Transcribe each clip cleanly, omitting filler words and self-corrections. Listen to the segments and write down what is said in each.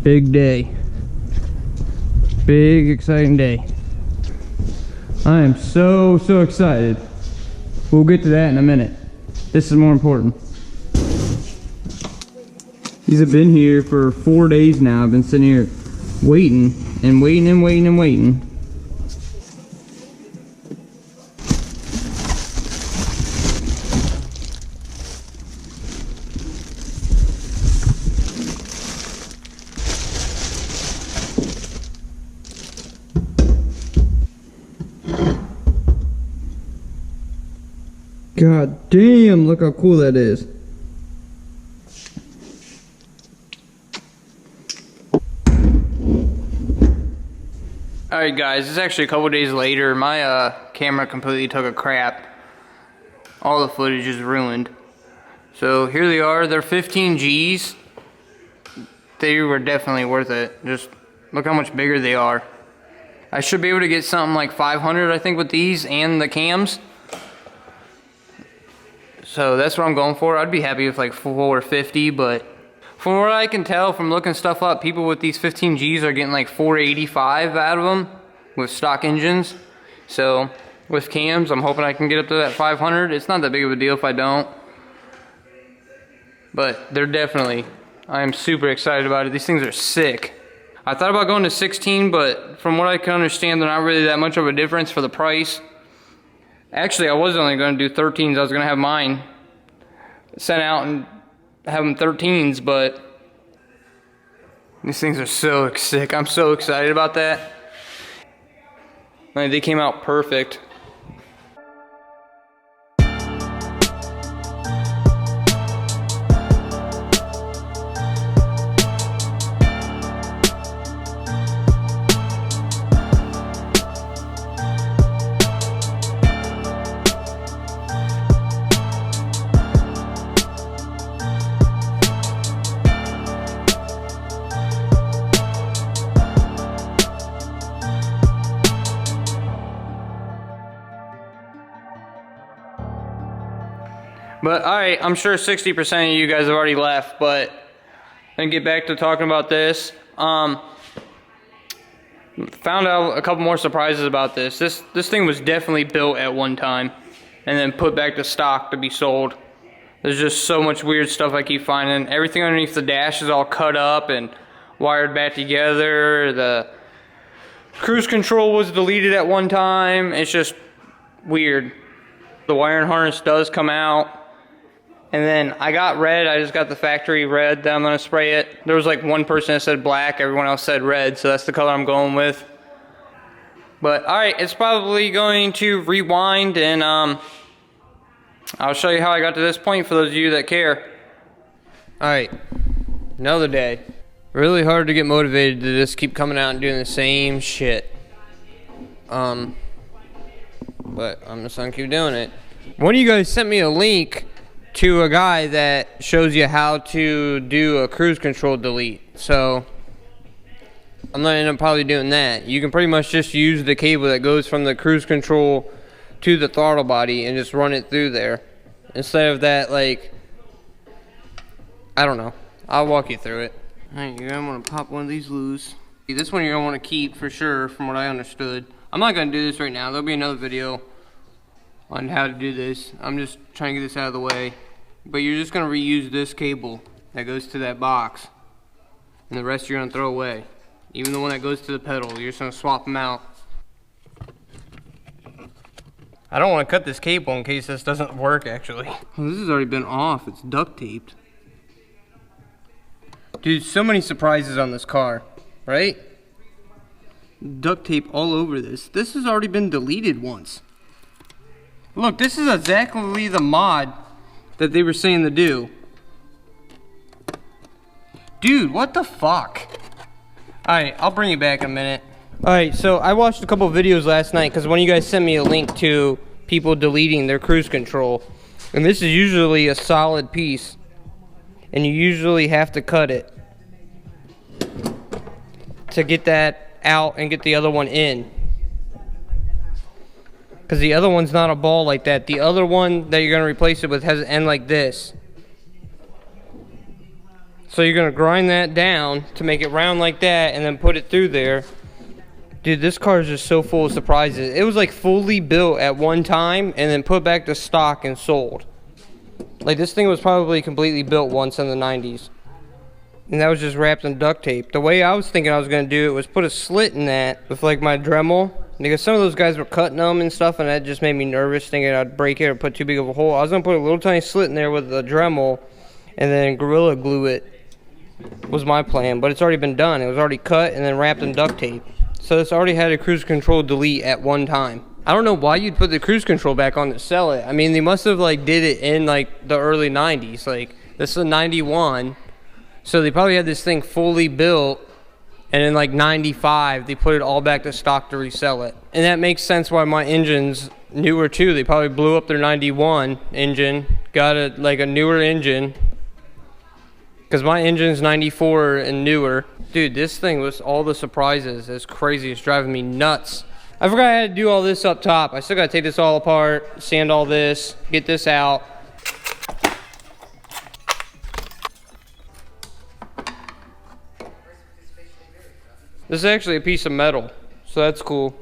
Big day. Big exciting day. I am so excited. We'll get to that in a minute. This is more important. These have been here for 4 days now. I've been sitting here waiting and waiting and waiting and waiting. God damn, look how cool that is. Alright guys, it's actually a couple days later. My camera completely took a crap. All the footage is ruined. So here they are. They're 15 Gs. They were definitely worth it. Just look how much bigger they are. I should be able to get something like 500 I think with these and the cams. So that's what I'm going for. I'd be happy with like 450, but from what I can tell from looking stuff up, people with these 15 Gs are getting like 485 out of them with stock engines. So with cams, I'm hoping I can get up to that 500. It's not that big of a deal if I don't. But they're definitely, I am super excited about it. These things are sick. I thought about going to 16, but from what I can understand, they're not really that much of a difference for the price. Actually, I was only going to do 13s. I was going to have mine sent out and have them 13s, but these things are so sick. I'm so excited about that. Like, they came out perfect. But alright, I'm sure 60% of you guys have already left, but then get back to talking about this. Found out a couple more surprises about this. This thing was definitely built at one time and then put back to stock to be sold. There's just so much weird stuff I keep finding. Everything underneath the dash is all cut up and wired back together. The cruise control was deleted at one time. It's just weird. The wiring harness does come out. And then I got red. I just got the factory red that I'm going to spray it. There was like one person that said black. Everyone else said red. So that's the color I'm going with. But alright, it's probably going to rewind. And I'll show you how I got to this point for those of you that care. Alright, another day. Really hard to get motivated to just keep coming out and doing the same shit. But I'm just going to keep doing it. One of you guys sent me a link to a guy that shows you how to do a cruise control delete. So I'm gonna end up probably doing that. You can pretty much just use the cable that goes from the cruise control to the throttle body and just run it through there. Instead of that, like, I don't know. I'll walk you through it. Alright, you're gonna wanna pop one of these loose. This one you're gonna wanna keep for sure, from what I understood. I'm not gonna do this right now. There'll be another video on how to do this. I'm just trying to get this out of the way. But you're just going to reuse this cable that goes to that box. And the rest you're going to throw away. Even the one that goes to the pedal, you're just going to swap them out. I don't want to cut this cable in case this doesn't work actually. Oh, this has already been off. It's duct taped. Dude, so many surprises on this car, right? Duct tape all over this. This has already been deleted once. Look, this is exactly the mod that they were saying to do. Dude, what the fuck? Alright, I'll bring you back in a minute. Alright, so I watched a couple videos last night because one of you guys sent me a link to people deleting their cruise control. And this is usually a solid piece. And you usually have to cut it to get that out and get the other one in. Because the other one's not a ball like that. The other one that you're going to replace it with has an end like this. So you're gonna grind that down to make it round like that and then put it through there. Dude, this car is just so full of surprises. It was like fully built at one time and then put back to stock and sold. Like, this thing was probably completely built once in the 90s. And that was just wrapped in duct tape. The way I was thinking I was gonna do it was put a slit in that with like my Dremel. Because some of those guys were cutting them and stuff, and that just made me nervous thinking I'd break it or put too big of a hole. I was gonna put a little tiny slit in there with the Dremel and then Gorilla Glue it. Was my plan, but it's already been done. It was already cut and then wrapped in duct tape. So it's already had a cruise control delete at one time. I don't know why you'd put the cruise control back on to sell it. I mean, they must have like did it in like the early 90s. Like, this is a 91. So they probably had this thing fully built, and in like 95 they put it all back to stock to resell it. And that makes sense why my engine's newer too. They probably blew up their 91 engine, got a newer engine, because my engine's 94 and newer. Dude, this thing was all the surprises. It's crazy. It's driving me nuts. I forgot I had to do all this up top. I still gotta take this all apart, sand all this, get this out. This is actually a piece of metal, so that's cool.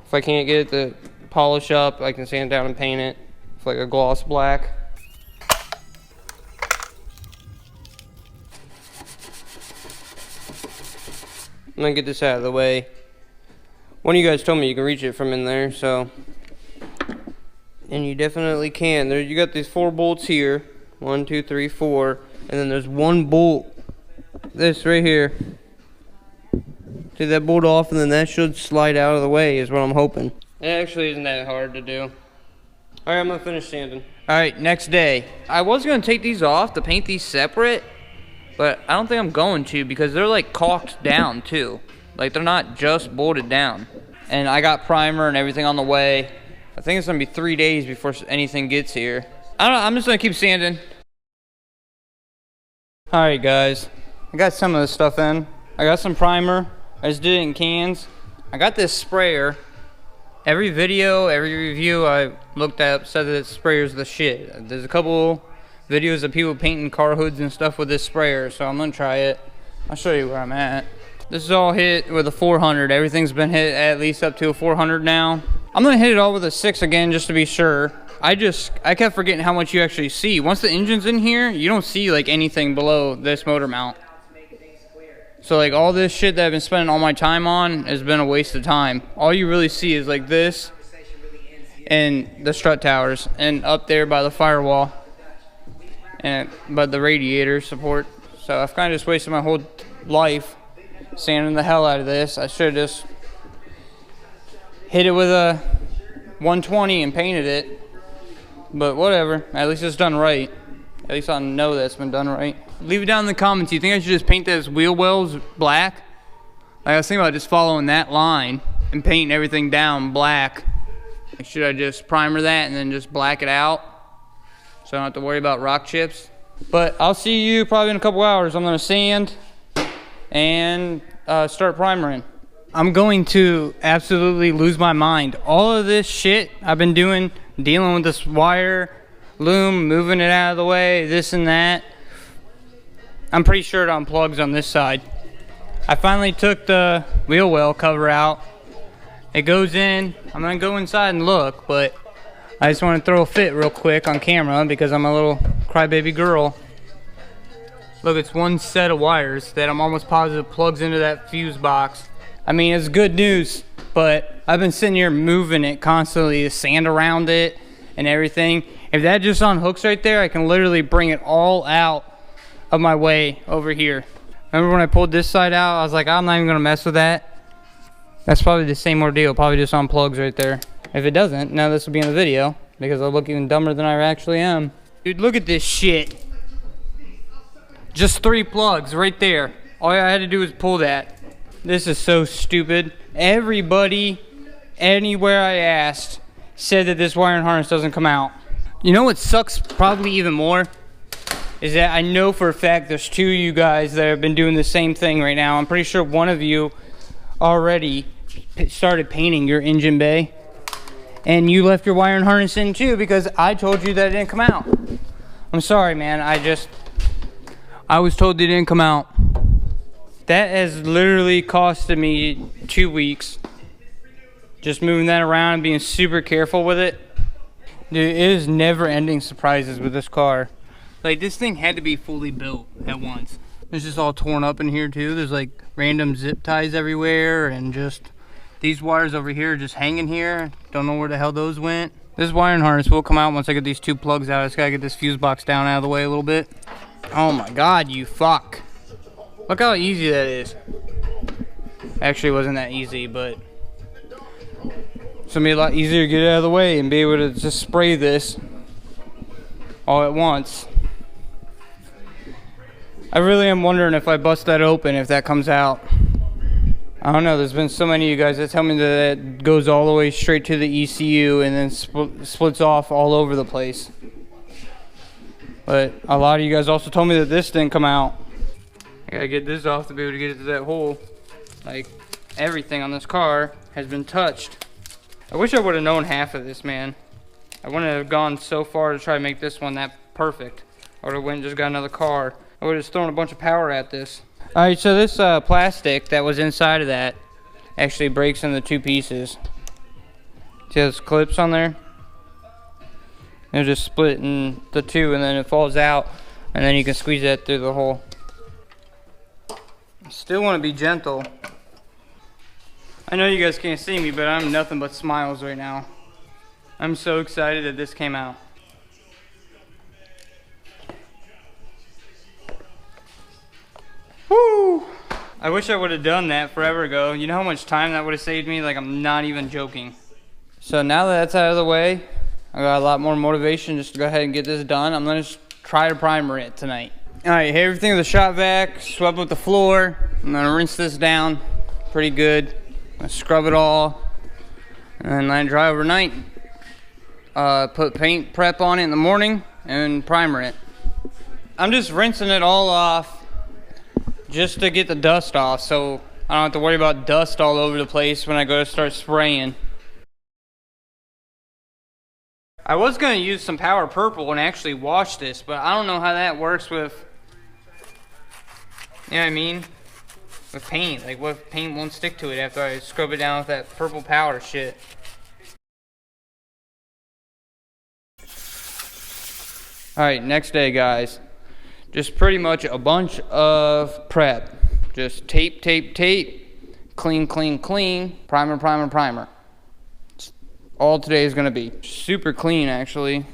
If I can't get it to polish up, I can sand it down and paint it with like a gloss black. I'm gonna get this out of the way. One of you guys told me you can reach it from in there, so. And you definitely can. There, you got these 4 bolts here. 1, 2, 3, 4. And then there's one bolt. This right here. Take that bolt off, and then that should slide out of the way, is what I'm hoping. It actually isn't that hard to do. Alright, I'm gonna finish sanding. Alright, next day. I was gonna take these off to paint these separate, but I don't think I'm going to, because they're like caulked down too. Like, they're not just bolted down. And I got primer and everything on the way. I think it's gonna be 3 days before anything gets here. I don't know, I'm just gonna keep sanding. Alright guys, I got some of this stuff in. I got some primer. I just did it in cans. I got this sprayer. Every video, every review I looked at said that this sprayer's the shit. There's a couple videos of people painting car hoods and stuff with this sprayer, so I'm gonna try it. I'll show you where I'm at. This is all hit with a 400. Everything's been hit at least up to a 400 now. I'm gonna hit it all with a 6 again just to be sure. I kept forgetting how much you actually see. Once the engine's in here, you don't see like anything below this motor mount. So like all this shit that I've been spending all my time on has been a waste of time. All you really see is like this and the strut towers and up there by the firewall and by the radiator support. So I've kind of just wasted my whole life sanding the hell out of this. I should have just hit it with a 120 and painted it. But whatever, at least it's done right. At least I know that's been done right. Leave it down in the comments. You think I should just paint those wheel wells black? Like, I was thinking about just following that line and painting everything down black. Like, should I just primer that and then just black it out so I don't have to worry about rock chips? But I'll see you probably in a couple hours. I'm gonna sand and start primering. I'm going to absolutely lose my mind. All of this shit I've been doing, dealing with this wire loom, moving it out of the way, this and that. I'm pretty sure it unplugs on this side. I finally took the wheel well cover out. It goes in. I'm gonna go inside and look, but I just want to throw a fit real quick on camera because I'm a little crybaby girl. Look, it's one set of wires that I'm almost positive plugs into that fuse box. I mean, it's good news, but I've been sitting here moving it constantly, the sand around it and everything. If that just unhooks right there, I can literally bring it all out of my way over here. Remember when I pulled this side out, I was like, I'm not even gonna mess with that. That's probably the same ordeal, probably just unplugs right there. If it doesn't, now this will be in the video because I look even dumber than I actually am. Dude, look at this shit. Just 3 plugs right there. All I had to do was pull that. This is so stupid. Everybody, anywhere I asked, said that this wiring harness doesn't come out. You know what sucks probably even more? Is that I know for a fact there's 2 of you guys that have been doing the same thing right now. I'm pretty sure one of you already started painting your engine bay. And you left your wiring harness in I was told they didn't come out. That has literally costed me 2 weeks. Just moving that around and being super careful with it. Dude, it is never ending surprises with this car. Like, this thing had to be fully built at once. It's just all torn up in here too. There's like random zip ties everywhere, and just these wires over here just hanging here. Don't know where the hell those went. This wiring harness will come out once I get these 2 plugs out. I just gotta get this fuse box down out of the way a little bit. Oh my god, you fuck. Look how easy that is. Actually, it wasn't that easy, but it's gonna be a lot easier to get it out of the way and be able to just spray this all at once. I really am wondering if I bust that open, if that comes out. I don't know, there's been so many of you guys that tell me that it goes all the way straight to the ECU and then splits off all over the place. But a lot of you guys also told me that this didn't come out. I gotta get this off to be able to get it to that hole. Like, everything on this car has been touched. I wish I would have known half of this, man. I wouldn't have gone so far to try to make this one that perfect. I would have went and just got another car. I would have just thrown a bunch of power at this. Alright, so this plastic that was inside of that actually breaks into 2 pieces. See those clips on there? It'll just split in the 2 and then it falls out, and then you can squeeze that through the hole. Still want to be gentle. I know you guys can't see me, but I'm nothing but smiles right now. I'm so excited that this came out. Woo! I wish I would have done that forever ago. You know how much time that would have saved me? Like, I'm not even joking. So now that that's out of the way, I got a lot more motivation just to go ahead and get this done. I'm gonna just try to primer it tonight. Alright, everything with the shop vac, swept up the floor. I'm gonna rinse this down pretty good. I scrub it all and then let it dry overnight. Put paint prep on it in the morning and primer it. I'm just rinsing it all off just to get the dust off, so I don't have to worry about dust all over the place when I go to start spraying. I was going to use some Power Purple and actually wash this, but I don't know how that works with, you know what I mean? With paint. Like, what if paint won't stick to it after I scrub it down with that purple powder shit? Alright, next day, guys. Just pretty much a bunch of prep. Just tape, tape, tape. Clean, clean, clean. Primer, primer, primer. That's all today is going to be. Super clean, actually.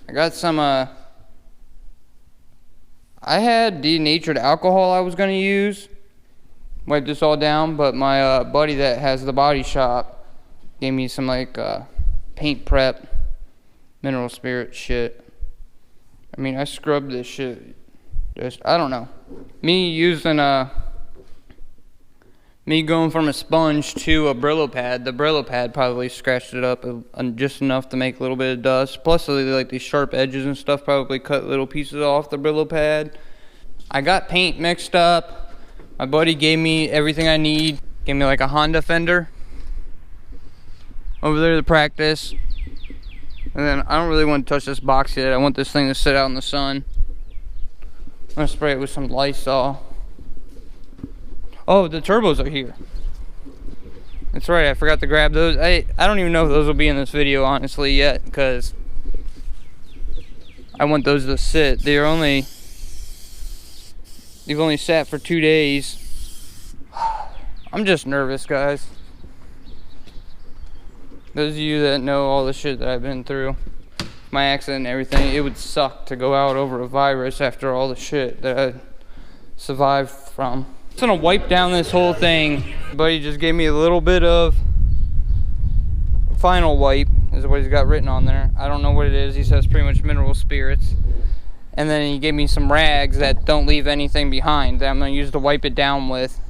I got some, I had denatured alcohol I was going to use. Wipe this all down, but my buddy that has the body shop gave me some, like, paint prep, mineral spirit shit. I mean, I scrubbed this shit. Just, I don't know. Me using me going from a sponge to a Brillo pad. The Brillo pad probably scratched it up just enough to make a little bit of dust. Plus, like these sharp edges and stuff probably cut little pieces off the Brillo pad. I got paint mixed up. My buddy gave me everything I need. Gave me like a Honda fender over there to practice. And then I don't really want to touch this box yet. I want this thing to sit out in the sun. I'm gonna spray it with some Lysol. Oh, the turbos are here. That's right, I forgot to grab those. I don't even know if those will be in this video, honestly, yet, because I want those to sit. They've only sat for 2 days. I'm just nervous, guys. Those of you that know all the shit that I've been through, my accident and everything, it would suck to go out over a virus after all the shit that I survived from. I'm just gonna wipe down this whole thing. Buddy just gave me a little bit of final wipe, is what he's got written on there. I don't know what it is. He says pretty much mineral spirits. And then he gave me some rags that don't leave anything behind that I'm gonna use to wipe it down with.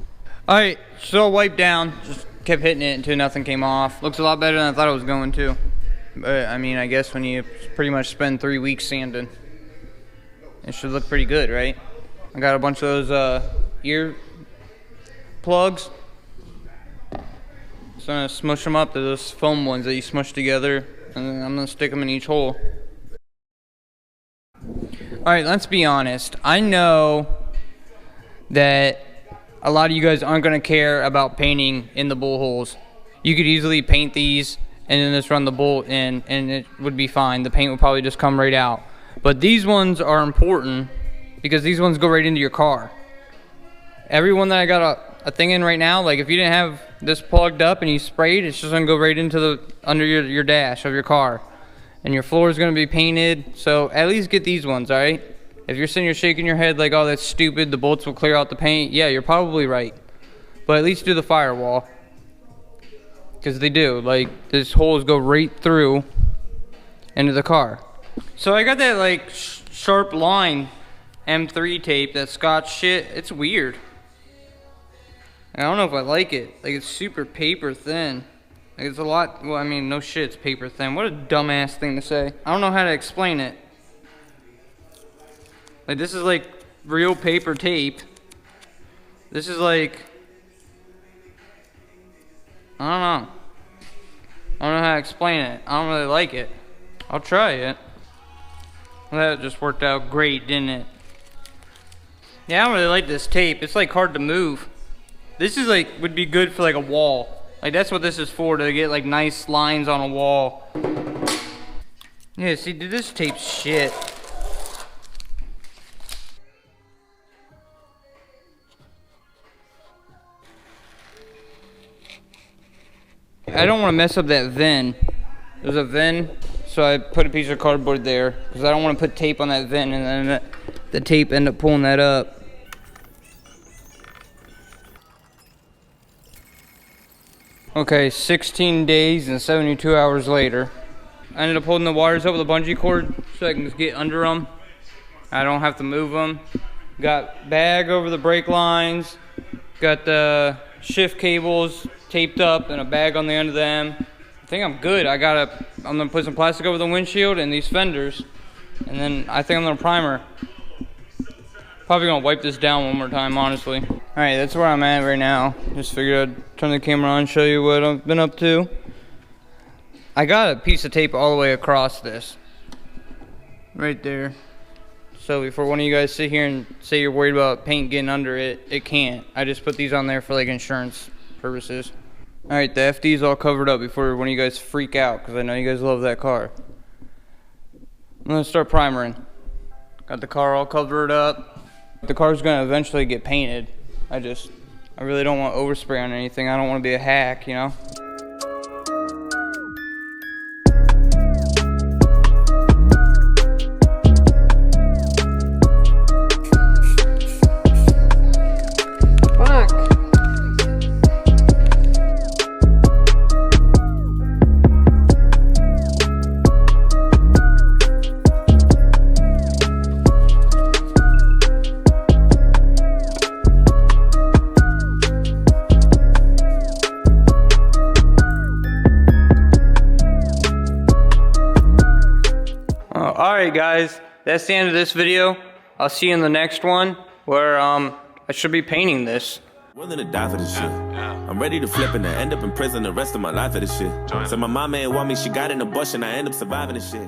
Alright, so wipe down. Just kept hitting it until nothing came off. Looks a lot better than I thought it was going to. But I mean, I guess when you pretty much spend 3 weeks sanding, it should look pretty good, right? I got a bunch of those ear plugs. So I'm gonna smush them up to those foam ones that you smush together, and then I'm gonna stick them in each hole. Alright, let's be honest. I know that a lot of you guys aren't going to care about painting in the bull holes. You could easily paint these and then just run the bolt in and it would be fine. The paint would probably just come right out. But these ones are important because these ones go right into your car. Every one that I got a thing in right now, like if you didn't have this plugged up and you sprayed, it's just gonna go right into the under your dash of your car. And your floor is gonna be painted. So at least get these ones, alright? If you're sitting here shaking your head like, oh, that's stupid, the bolts will clear out the paint. Yeah, you're probably right. But at least do the firewall. Because they do. Like, these holes go right through into the car. So I got that, like, sharp line M3 tape, that Scotch shit. It's weird. I don't know if I like it. Like, it's super paper thin. Like, it's a lot, well, I mean, no shit, it's paper thin. What a dumbass thing to say. I don't know how to explain it. Like, this is like real paper tape. This is like, I don't know. I don't know how to explain it. I don't really like it. I'll try it. Well, that just worked out great, didn't it? Yeah, I don't really like this tape. It's like hard to move. This is like, would be good for like a wall. Like that's what this is for, to get like nice lines on a wall. Yeah, see, dude, this tape's shit. I don't want to mess up that VIN. There's a VIN, so I put a piece of cardboard there because I don't want to put tape on that VIN and then the tape end up pulling that up. Okay, 16 days and 72 hours later. I ended up holding the wires up with a bungee cord so I can just get under them. I don't have to move them. Got bag over the brake lines. Got the shift cables taped up and a bag on the end of them. I think I'm good. I'm gonna put some plastic over the windshield and these fenders, and then I think I'm gonna primer. Probably gonna wipe this down one more time, honestly. All right, that's where I'm at right now. Just figured I'd turn the camera on, show you what I've been up to. I got a piece of tape all the way across this, right there. So before one of you guys sit here and say you're worried about paint getting under it, it can't. I just put these on there for like insurance purposes. Alright, the FD's all covered up before one of you guys freak out, because I know you guys love that car. I'm going to start primering. Got the car all covered up. The car's going to eventually get painted. I really don't want to overspray on anything. I don't want to be a hack, you know? Alright guys, that's the end of this video. I'll see you in the next one where I should be painting this. Willing to die for this shit. I'm ready to flip and end up in prison the rest of my life for this shit. So my mama ain't want me, she got in the bush and I end up surviving this shit.